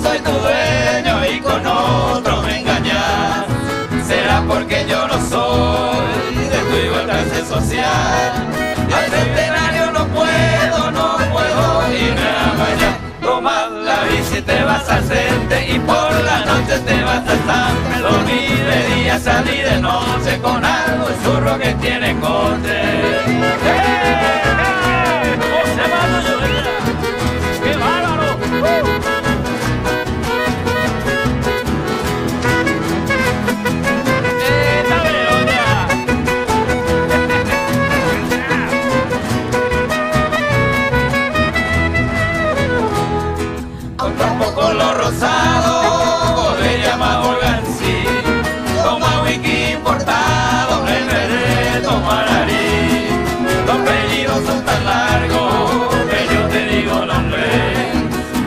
soy tu dueño y con otro me engañas. Será porque yo no soy de tu igual clase social. Y al centenario no puedo irme a bailar. Tomas la bici, te vas al centro y por la noche te vas a San Pedro. Y de día salí de noche con algo churro que tiene coche. ¡Qué bárbaro! Aún tampoco lo rosado, botella más organsí. Toma whisky importado, el verde toma nariz. Los apellidos son tan largos que yo te digo nombre.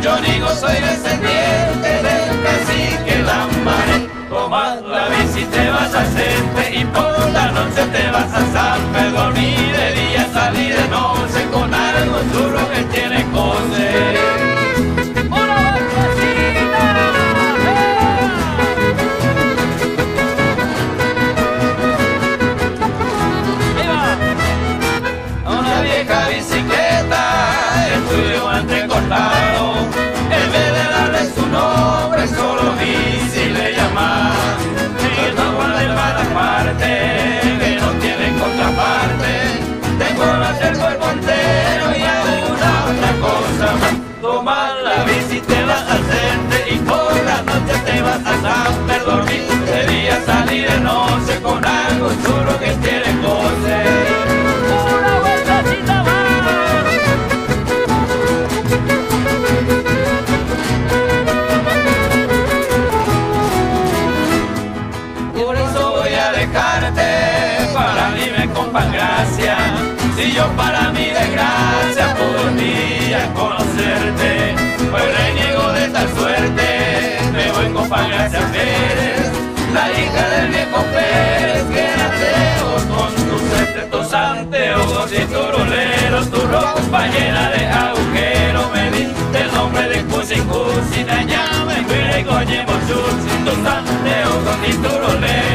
Yo digo soy descendiente del cacique Lambaré. Tomas la bici, te vas al centro y por la noche te vas a San Pedro. Y de día salí de noche con algo churro que tiene coche. Bicicleta, estudio guante cortado, en vez de darle su nombre, solo bici le llama. Y no guarda para parte, que no tiene contraparte. Tengo el acerco el montero y alguna otra cosa más. Toma la bici, te vas al centro y por la noche te vas a San Pedro. De día salir de noche con algo churro que tiene coche. Para mí me compan gracia, si yo para mi desgracia puedo un día conocerte, pues reniego de tal suerte, me voy con Gracia Pérez, la hija del viejo Pérez, que era ateo con tus secretos anteojos y tu rolero, tu ropa llena de agujeros, me diste el nombre de Cusi Cusi, Nañame, Cuire, Coñe, Mochus, tus anteojos y tu rolero.